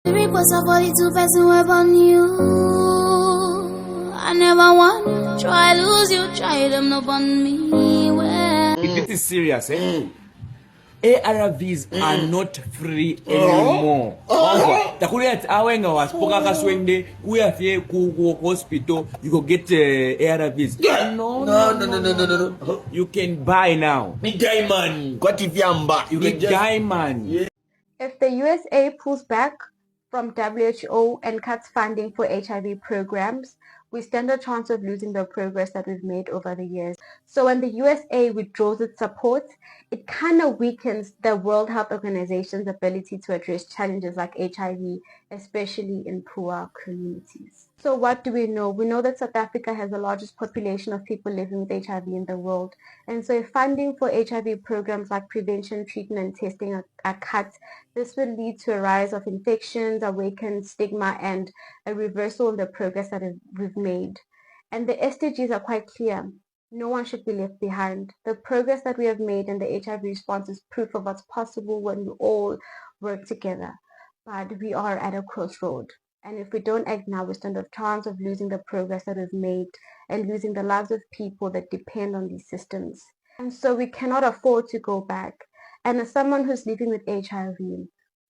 Reports of 42 person were on you. I never want try lose you, try them up on me. Well, this is serious, ARVs are not free anymore. Takulet awenga waspoka kaswende uyafe ku hospital you go get ARVs. No. You can buy now. Me diamond. What if you get diamond? If the USA pulls back from WHO and cuts funding for HIV programs, we stand a chance of losing the progress that we've made over the years. So when the USA withdraws its support, it kind of weakens the World Health Organization's ability to address challenges like HIV, especially in poor communities. So what do we know? We know that South Africa has the largest population of people living with HIV in the world. And so if funding for HIV programs like prevention, treatment, and testing are cut, this will lead to a rise of infections, awaken stigma, and a reversal in the progress that we've made. And the SDGs are quite clear. No one should be left behind. The progress that we have made in the HIV response is proof of what's possible when we all work together. But we are at a crossroad. And if we don't act now, we stand a chance of losing the progress that we've made and losing the lives of people that depend on these systems. And so we cannot afford to go back. And as someone who's living with HIV,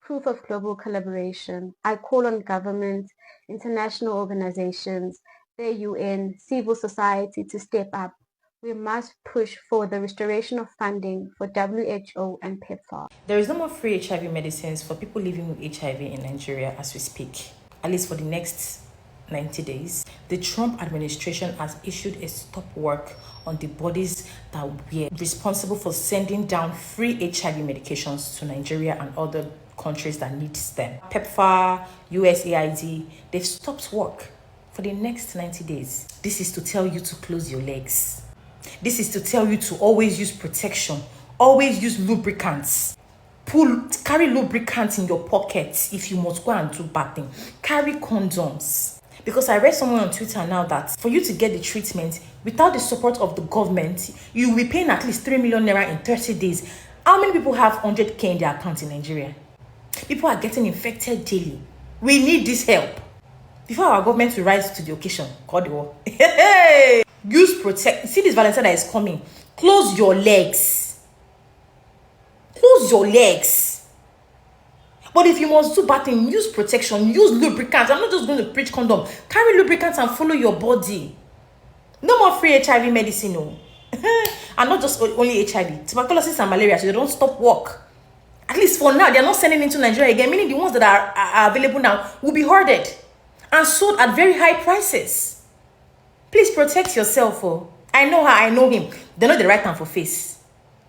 proof of global collaboration, I call on governments, international organizations, the UN, civil society to step up. We must push for the restoration of funding for WHO and PEPFAR. There is no more free HIV medicines for people living with HIV in Nigeria as we speak, at least for the next 90 days. The Trump administration has issued a stop work on the bodies that were responsible for sending down free HIV medications to Nigeria and other countries that need them. PEPFAR, USAID, they've stopped work for the next 90 days. This is to tell you to close your legs. This is to tell you to always use protection, always use lubricants. Carry lubricants in your pockets if you must go and do bad thing. Carry condoms. Because I read somewhere on Twitter now that for you to get the treatment, without the support of the government, you will be paying at least 3 million naira in 30 days. How many people have 100k in their account in Nigeria? People are getting infected daily. We need this help. Before our government will rise to the occasion, call the war. Use protect. See this Valentine that is coming. Close your legs. Close your legs. But if you must do bad thing, use protection, use lubricants. I'm not just going to preach condom. Carry lubricants and follow your body. No more free HIV medicine, no. And not just only HIV. Tuberculosis and malaria, so they don't stop work. At least for now, they're not sending into Nigeria again, meaning the ones that are available now will be hoarded and sold at very high prices. Please protect yourself. Oh. I know her, I know him. They know the right time for face.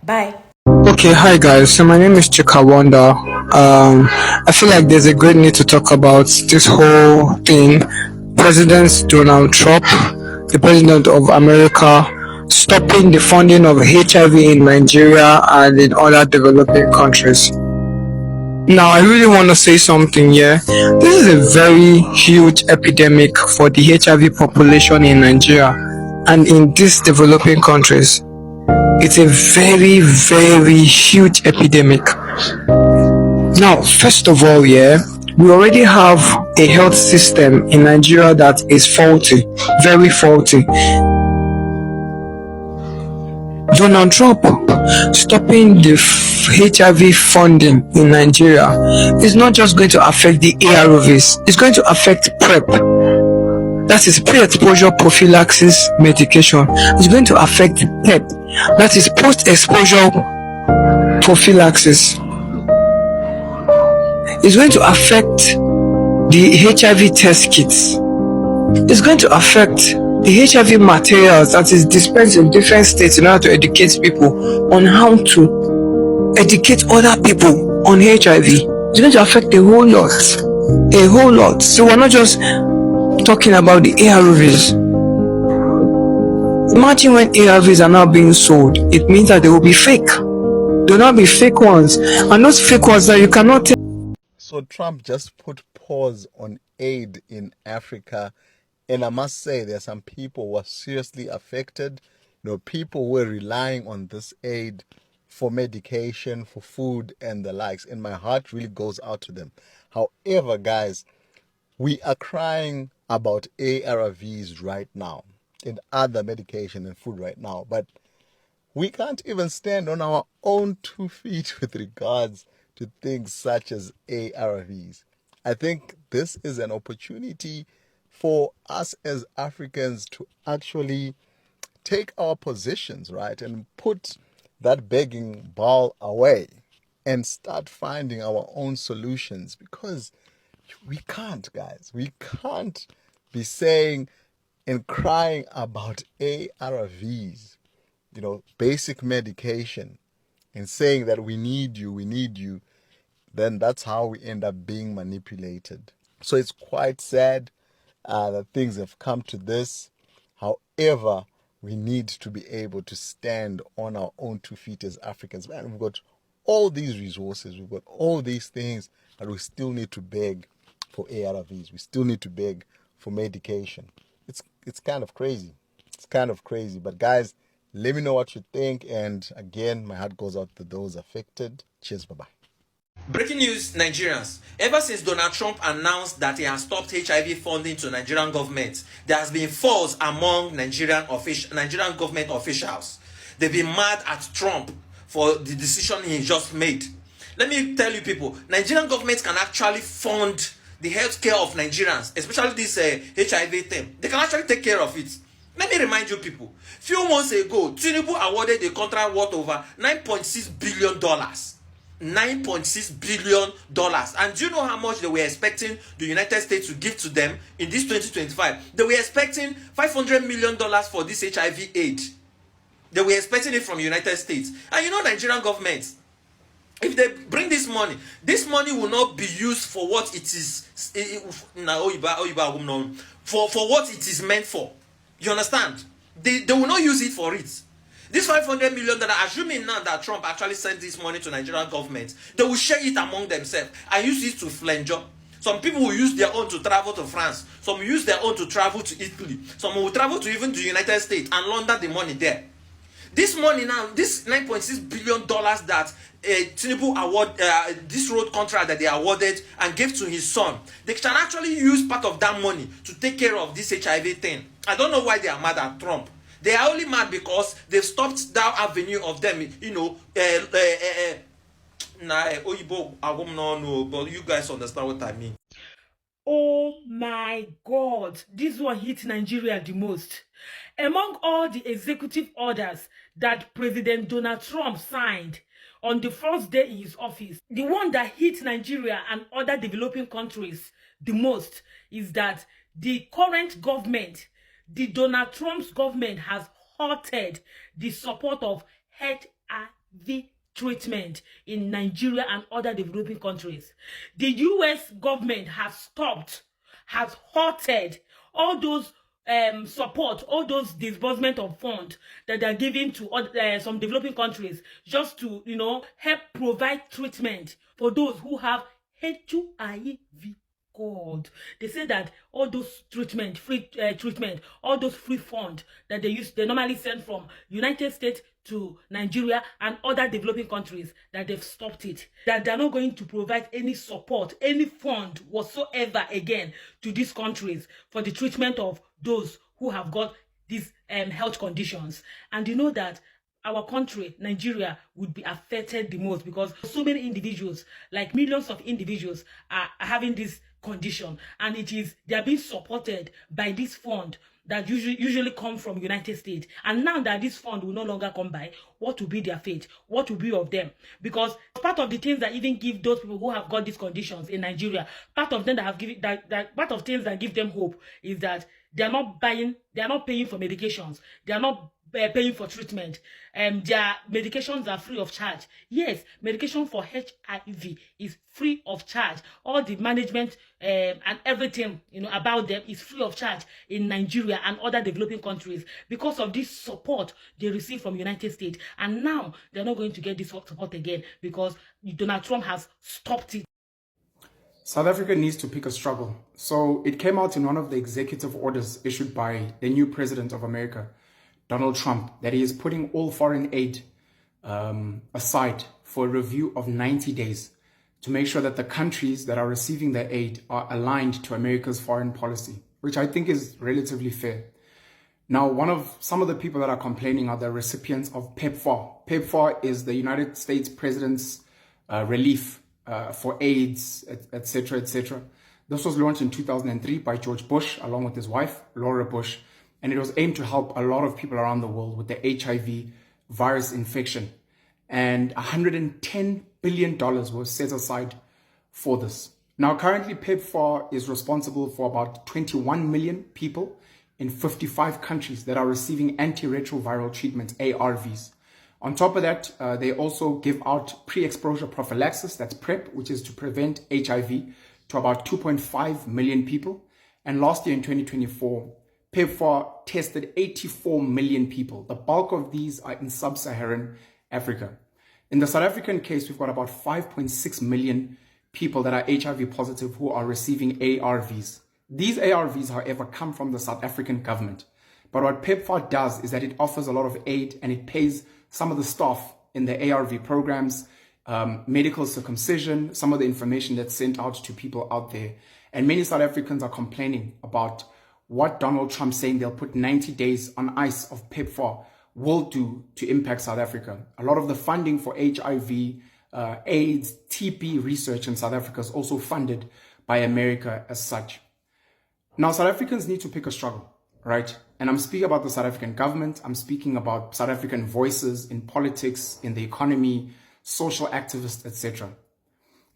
Bye. Okay, hi guys. So my name is Chikawanda. I feel like there's a great need to talk about this whole thing. President Donald Trump, the president of America, stopping the funding of HIV in Nigeria and in other developing countries. Now, I really want to say something here. This is a very huge epidemic for the HIV population in Nigeria and in these developing countries. It's a very, very huge epidemic. Now, first of all, we already have a health system in Nigeria that is faulty, very faulty. Donald Trump stopping the HIV funding in Nigeria is not just going to affect the ARVs, it's going to affect PrEP. That is pre-exposure prophylaxis medication. It's going to affect PrEP. That is post-exposure prophylaxis. It's going to affect the HIV test kits. It's going to affect the HIV materials that is dispensed in different states in order to educate people on how to educate other people on HIV. It's going to affect a whole lot. So we're not just talking about the ARVs. Imagine when ARVs are now being sold, it means that they will be fake. There will not be fake ones, and those fake ones that you cannot tell. So Trump just put pause on aid in Africa. And I must say, there are some people who are seriously affected. People who are relying on this aid for medication, for food, and the likes. And my heart really goes out to them. However, guys, we are crying about ARVs right now and other medication and food right now, but we can't even stand on our own 2 feet with regards to things such as ARVs. I think this is an opportunity for us as Africans to actually take our positions, right, and put that begging ball away and start finding our own solutions, because we can't, guys. We can't be saying and crying about ARVs, basic medication, and saying that we need you, then that's how we end up being manipulated. So it's quite sad that things have come to this. However, we need to be able to stand on our own 2 feet as Africans. Man, we've got all these resources, we've got all these things, but we still need to beg for ARVs. We still need to beg for medication. It's kind of crazy. It's kind of crazy. But guys, let me know what you think. And again, my heart goes out to those affected. Cheers. Bye-bye. Breaking news, Nigerians. Ever since Donald Trump announced that he has stopped HIV funding to Nigerian government, there has been falls among Nigerian government officials. They've been mad at Trump for the decision he just made. Let me tell you people, Nigerian government can actually fund the healthcare of Nigerians, especially this HIV thing. They can actually take care of it. Let me remind you people, few months ago, Tinubu awarded a contract worth over $9.6 billion. $9.6 billion. And do you know how much they were expecting the United States to give to them in this 2025? They were expecting $500 million for this HIV aid. They were expecting it from the United States. And you know, Nigerian government, if they bring this money will not be used for what it is for what it is meant for. You understand? They will not use it for it. This $500 million, assuming now that Trump actually sent this money to Nigerian government, they will share it among themselves and use it to flange. Some people will use their own to travel to France. Some will use their own to travel to Italy. Some will travel to even the United States and launder the money there. This money now, this $9.6 billion that Tinubu award, this road contract that they awarded and gave to his son, they can actually use part of that money to take care of this HIV thing. I don't know why they are mad at Trump. They are only mad because they've stopped that avenue of them, but you guys understand what I mean. Oh my God, this one hit Nigeria the most. Among all the executive orders that President Donald Trump signed on the first day in his office, the one that hit Nigeria and other developing countries the most is that the current government, the Donald Trump's government, has halted the support of HIV treatment in Nigeria and other developing countries. The US government has halted all those support, all those disbursement of funds that they are giving to some developing countries, just to help provide treatment for those who have HIV. God, they say that all those free treatment, all those free funds that they normally send from United States to Nigeria and other developing countries, that they've stopped it. That they're not going to provide any support, any fund whatsoever again to these countries for the treatment of those who have got these health conditions. And you know that our country, Nigeria, would be affected the most because so many individuals, like millions of individuals, are having this condition, and they are being supported by this fund that usually come from United States. And now that this fund will no longer come by, what will be their fate? What will be of them? Because part of the things that even give those people who have got these conditions in Nigeria, part of them that have given part of things that give them hope is that they are not paying for medications. They are not paying for treatment. Their medications are free of charge. Yes, medication for HIV is free of charge. All the management and everything about them is free of charge in Nigeria and other developing countries because of this support they receive from United States. And now they're not going to get this support again because Donald Trump has stopped it. South Africa needs to pick a struggle. So it came out in one of the executive orders issued by the new president of America, Donald Trump, that he is putting all foreign aid aside for a review of 90 days. to make sure that the countries that are receiving their aid are aligned to America's foreign policy, which I think is relatively fair. Now, some of the people that are complaining are the recipients of PEPFAR. PEPFAR is the United States President's relief for AIDS, etc., etc. This was launched in 2003 by George Bush, along with his wife, Laura Bush, and it was aimed to help a lot of people around the world with the HIV virus infection. And $110 billion was set aside for this. Now, currently, PEPFAR is responsible for about 21 million people in 55 countries that are receiving antiretroviral treatments, ARVs. On top of that, they also give out pre-exposure prophylaxis, that's PrEP, which is to prevent HIV, to about 2.5 million people. And last year in 2024, PEPFAR tested 84 million people. The bulk of these are in sub-Saharan Africa. In the South African case, we've got about 5.6 million people that are HIV positive who are receiving ARVs. These ARVs, however, come from the South African government. But what PEPFAR does is that it offers a lot of aid and it pays some of the staff in the ARV programs, medical circumcision, some of the information that's sent out to people out there. And many South Africans are complaining about what Donald Trump saying they'll put 90 days on ice of PEPFAR will do to impact South Africa. A lot of the funding for HIV, AIDS, TB research in South Africa is also funded by America as such. Now, South Africans need to pick a struggle, right? And I'm speaking about the South African government. I'm speaking about South African voices in politics, in the economy, social activists, etc.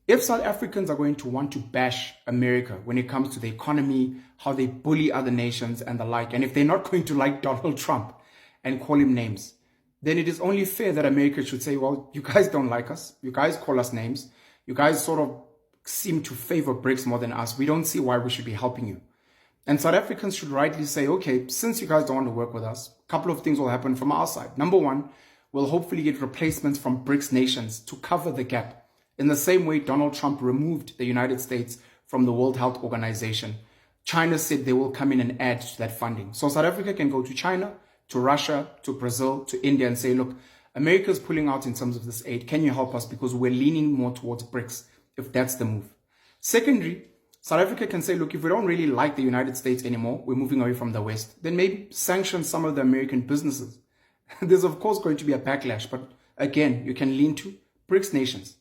If South Africans are going to want to bash America when it comes to the economy, how they bully other nations and the like, and if they're not going to like Donald Trump and call him names, then it is only fair that America should say, well, you guys don't like us. You guys call us names. You guys sort of seem to favor BRICS more than us. We don't see why we should be helping you. And South Africans should rightly say, okay, since you guys don't want to work with us, a couple of things will happen from our side. Number one, we'll hopefully get replacements from BRICS nations to cover the gap. In the same way Donald Trump removed the United States from the World Health Organization, China said they will come in and add to that funding. So South Africa can go to China, to Russia, to Brazil, to India and say, look, America's pulling out in terms of this aid. Can you help us? Because we're leaning more towards BRICS, if that's the move. Secondly, South Africa can say, look, if we don't really like the United States anymore, we're moving away from the West, then maybe sanction some of the American businesses. There's, of course, going to be a backlash, but again, you can lean to BRICS nations,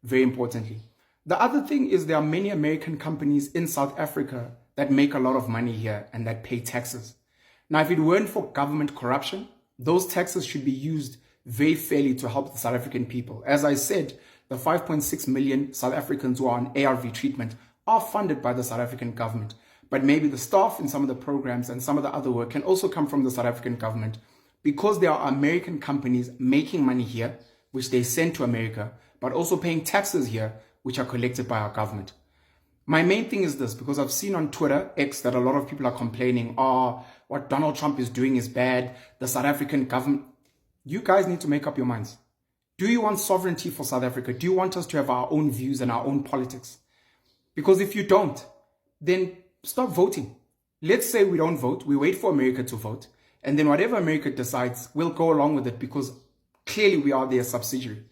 very importantly. The other thing is there are many American companies in South Africa that make a lot of money here and that pay taxes. Now, if it weren't for government corruption, those taxes should be used very fairly to help the South African people. As I said, the 5.6 million South Africans who are on ARV treatment are funded by the South African government. But maybe the staff in some of the programs and some of the other work can also come from the South African government, because there are American companies making money here, which they send to America, but also paying taxes here, which are collected by our government. My main thing is this, because I've seen on Twitter, X, that a lot of people are complaining, what Donald Trump is doing is bad, the South African government. You guys need to make up your minds. Do you want sovereignty for South Africa? Do you want us to have our own views and our own politics? Because if you don't, then stop voting. Let's say we don't vote, we wait for America to vote, and then whatever America decides, we'll go along with it because clearly we are their subsidiary.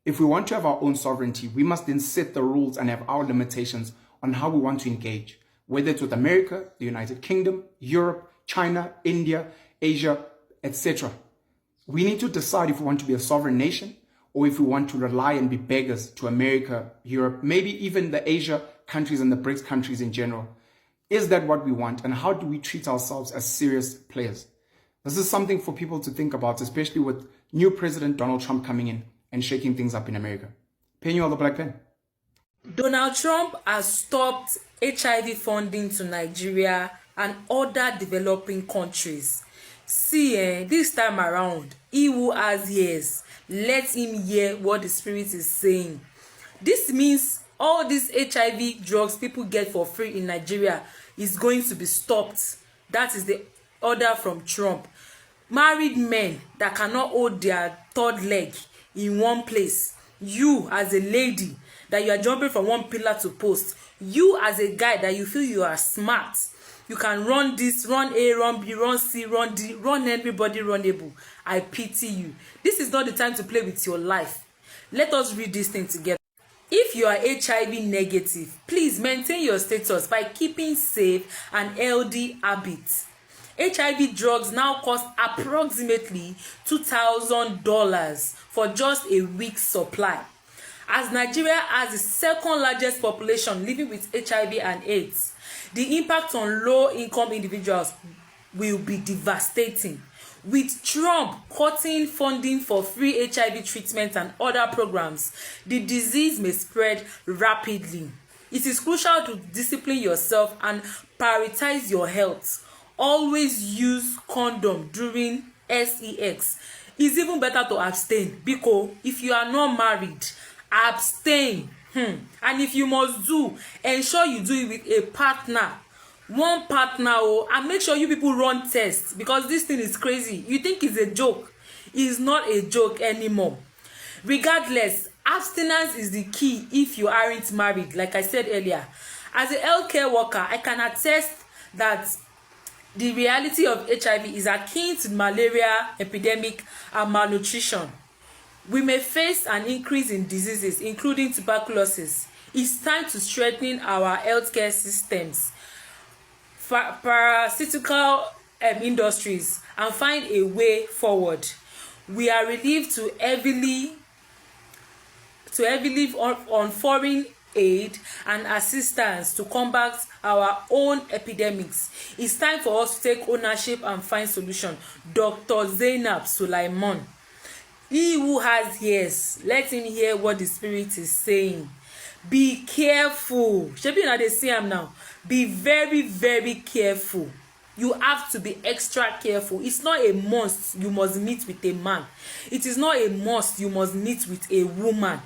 If we want to have our own sovereignty, we must then set the rules and have our limitations on how we want to engage, whether it's with America, the United Kingdom, Europe, China, India, Asia, etc. We need to decide if we want to be a sovereign nation or if we want to rely and be beggars to America, Europe, maybe even the Asia countries and the BRICS countries in general. Is that what we want? And how do we treat ourselves as serious players? This is something for people to think about, especially with new President Donald Trump coming in and shaking things up in America. Paying you all the black pen. Donald Trump has stopped HIV funding to Nigeria and other developing countries. See, this time around, he who has ears, let him hear what the Spirit is saying. This means all these HIV drugs people get for free in Nigeria is going to be stopped. That is the order from Trump. Married men that cannot hold their third leg in one place. You as a lady that you are jumping from one pillar to post. You as a guy that you feel you are smart. You can run this, run A, run B, run C, run D, run everybody runnable. I pity you. This is not the time to play with your life. Let us read this thing together. If you are HIV negative, please maintain your status by keeping safe and healthy habits. HIV drugs now cost approximately $2,000 for just a week's supply. As Nigeria has the second largest population living with HIV and AIDS, the impact on low-income individuals will be devastating. With Trump cutting funding for free HIV treatment and other programs, the disease may spread rapidly. It is crucial to discipline yourself and prioritize your health. Always use condom during sex. It's even better to abstain, because if you are not married, abstain. And if you must do, ensure you do it with a partner. One partner, and make sure you people run tests, because this thing is crazy. You think it's a joke. It's not a joke anymore. Regardless, abstinence is the key if you aren't married, like I said earlier. As a healthcare worker, I can attest that the reality of HIV is akin to malaria epidemic and malnutrition. We may face an increase in diseases, including tuberculosis. It's time to strengthen our healthcare systems, pharmaceutical industries, and find a way forward. We are relieved to heavily on foreign aid and assistance to combat our own epidemics. It's time for us to take ownership and find solution. Dr. Zainab Sulaiman. He who has ears, let him hear what the Spirit is saying. Be careful. Shebi na dey see am now. Be very, very careful. You have to be extra careful. It's not a must you must meet with a man. It is not a must you must meet with a woman.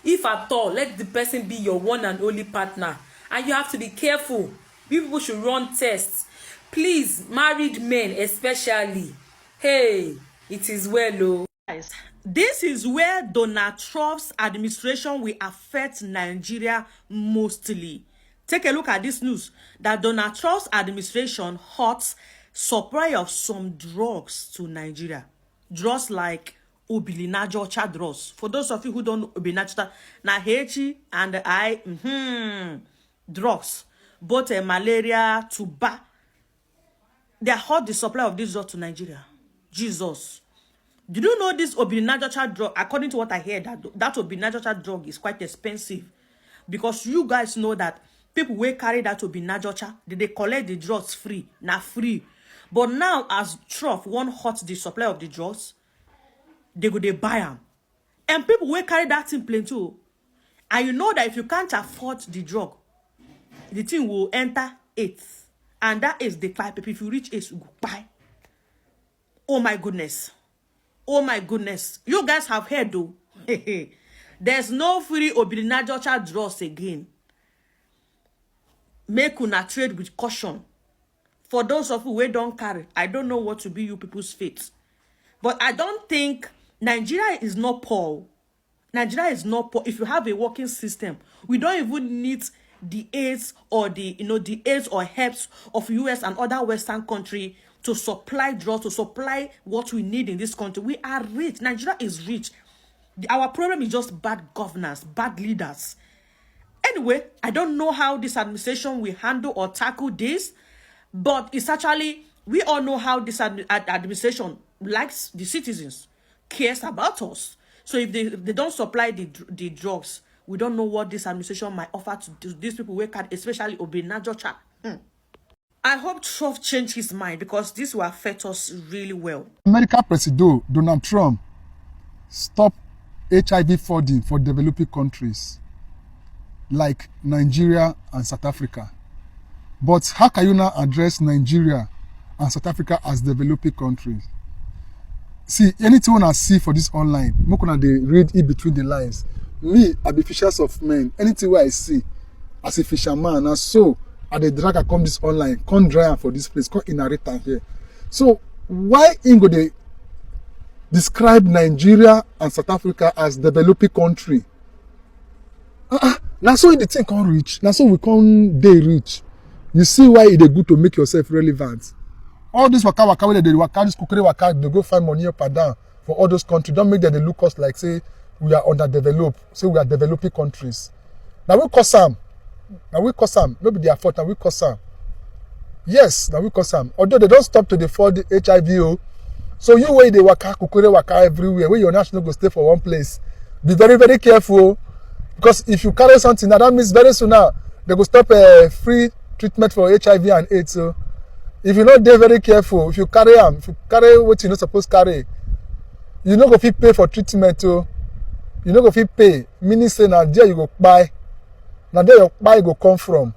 If at all, let the person be your one and only partner. And you have to be careful. People should run tests. Please, married men especially. Hey, it is well, oh. Guys, this is where Donald Trump's administration will affect Nigeria mostly. Take a look at this news that Donald Trump's administration halts supply of some drugs to Nigeria. Drugs like Obilinajocha drugs. For those of you who don't know Obilinajocha, na HI and I drugs. Both malaria, tuber. They halt the supply of this drug to Nigeria. Jesus. Did you know this Obilinajocha drug, according to what I heard, that Obilinajocha drug is quite expensive? Because you guys know that people will carry that Obilinajocha, they collect the drugs free, not free. But now, as Trump won't halt the supply of the drugs, they buy them. And people will carry that in plain too. And you know that if you can't afford the drug, the thing will enter 8. And that is the 5 people. If you reach 8, you go buy. Oh my goodness. Oh my goodness. You guys have heard though. There's no free Obilinajocha drugs again. Make una trade with caution. For those of you who don't carry, I don't know what to be you people's fate. But I don't think Nigeria is not poor. Nigeria is not poor. If you have a working system, we don't even need the aids or the aids or helps of US and other Western countries to supply drugs, to supply what we need in this country. We are rich. Nigeria is rich. Our problem is just bad governance, bad leaders. Anyway, I don't know how this administration will handle or tackle this, but it's actually, we all know how this administration likes the citizens, cares about us. So if they don't supply the drugs, we don't know what this administration might offer to these people who can, especially Obilinajocha. I hope Trump changed his mind, because this will affect us really well. American President Donald Trump stopped HIV funding for developing countries like Nigeria and South Africa. But how can you now address Nigeria and South Africa as developing countries? See, anything I see for this online, I'm going to read in between the lines. Me, I be fishers of men. Anything where I see as a fisherman, and so at the drag I come this online, come dry for this place, come inherit here. So why Ingo they describe Nigeria and South Africa as developing country? Now so the thing can't reach. Now so we can't they reach. You see why it is good to make yourself relevant. All this waka where they waka, this kukere waka, they go find money up and down for all those countries. Don't make them they look us like say we are underdeveloped, say we are developing countries. Now we cause them. Maybe their fault, now we cause them. Yes, now we cause them. Although they don't stop to the for the HIV. So you where they waka, kukure waka everywhere, where your national go stay for one place. Be very, very careful. Because if you carry something, now that means very soon now, they go stop free treatment for HIV and AIDS. So if you not there very careful, if you carry what you're not supposed to carry, you not go fit pay for treatment. You not go fit pay. Meaning say now there you go buy. Now there your buy go come from.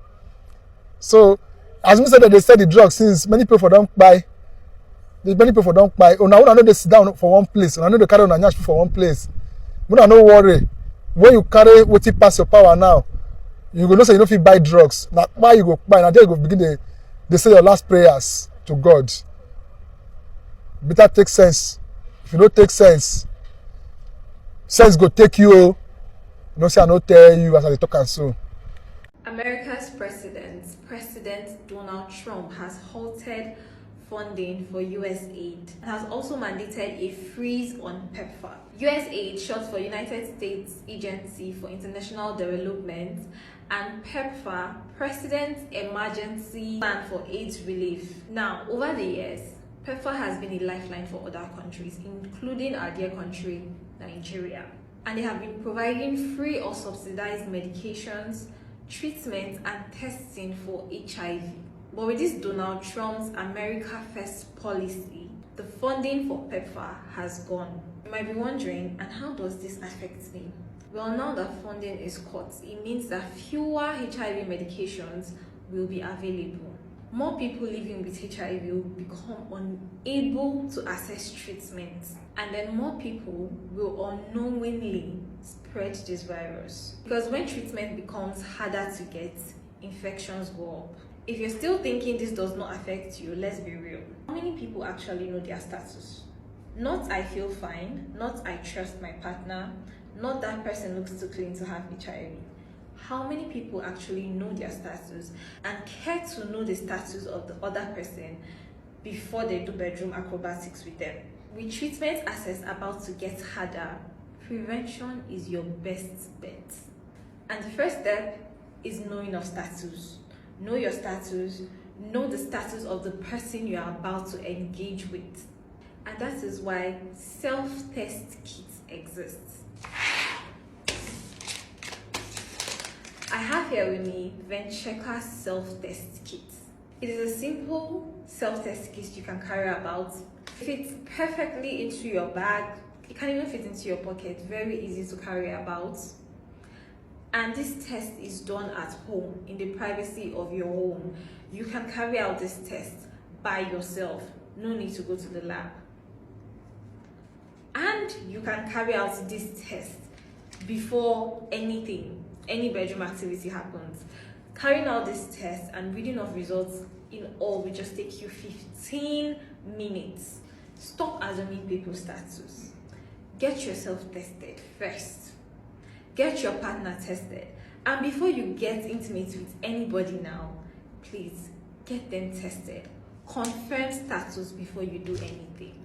So as we said that they sell the drugs since many people don't buy. Many people don't buy. Oh, now I know they sit down for one place. And I know they carry on and for one place. But no worry. When you carry what you pass your power now, you go know say you don't fit buy drugs. Now why you go buy? Now there you go begin they say your last prayers to God. Better take sense. If you don't take sense go take you. No say I don't tell you as I talk and so. America's President Donald Trump has halted funding for US aid and has also mandated a freeze on PEPFAR. US aid, short for United States Agency for International Development, and PEPFAR, President's Emergency Plan for AIDS Relief. Now, over the years, PEPFAR has been a lifeline for other countries, including our dear country, Nigeria. And they have been providing free or subsidized medications, treatment, and testing for HIV. But with this Donald Trump's America First policy, the funding for PEPFAR has gone. You might be wondering, and how does this affect me? Well, now that funding is cut, it means that fewer HIV medications will be available. More people living with HIV will become unable to access treatment, and then more people will unknowingly spread this virus. Because when treatment becomes harder to get, infections go up. If you're still thinking this does not affect you, let's be real. How many people actually know their status? Not I feel fine, not I trust my partner, not that person looks too clean to have HIV. How many people actually know their status and care to know the status of the other person before they do bedroom acrobatics with them? With treatment access about to get harder, prevention is your best bet. And the first step is knowing of status. Know your status, know the status of the person you are about to engage with. And that is why self-test kits exist. I have here with me Vencheca's self-test kit. It is a simple self-test kit you can carry about. It fits perfectly into your bag. It can even fit into your pocket. Very easy to carry about. And this test is done at home, in the privacy of your home. You can carry out this test by yourself. No need to go to the lab. And you can carry out this test before any bedroom activity happens. Carrying out this test and reading of results in all will just take you 15 minutes. Stop assuming people's status. Get yourself tested first. Get your partner tested. And before you get intimate with anybody now, please get them tested. Confirm status before you do anything.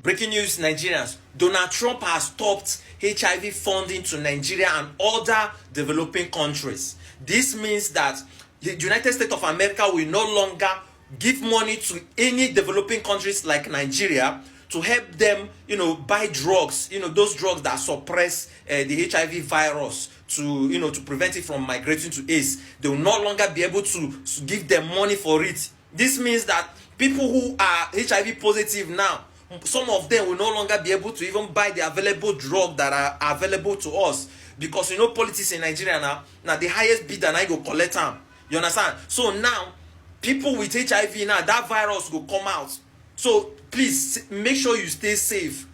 Breaking news, Nigerians. Donald Trump has stopped HIV funding to Nigeria and other developing countries. This means that the United States of America will no longer give money to any developing countries like Nigeria to help them, buy drugs, those drugs that suppress the HIV virus to prevent it from migrating to AIDS. They will no longer be able to give them money for it. This means that people who are HIV positive now, some of them will no longer be able to even buy the available drugs that are available to us, because politics in Nigeria now the highest bidder now go collect them. You understand? So now people with HIV now, that virus will come out. So please make sure you stay safe.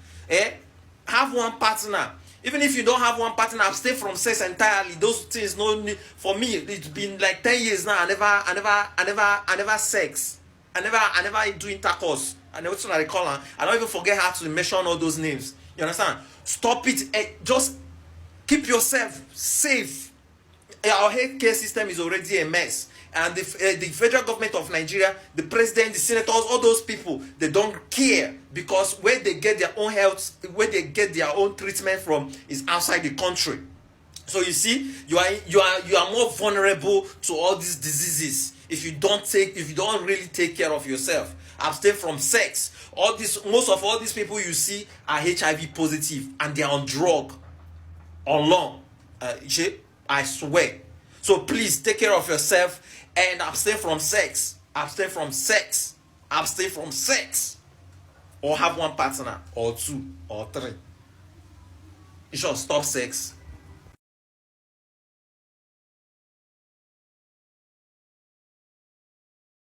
Have one partner. Even if you don't have one partner, stay from sex entirely. Those things no need. For me, it's been like 10 years now. I never sex. I never do intercourse. I know what I call her. I don't even forget how to mention all those names. You understand? Stop it. Just keep yourself safe. Our healthcare system is already a mess. And the federal government of Nigeria, the president, the senators, all those people, they don't care, because where they get their own health, where they get their own treatment from is outside the country. So you see, you are more vulnerable to all these diseases if you don't really take care of yourself. Abstain from sex. Most of all these people you see are HIV positive, and they are on drug, on long. I swear. So please take care of yourself and abstain from sex. Abstain from sex. Abstain from sex. Or have one partner, or two, or three. You should stop sex.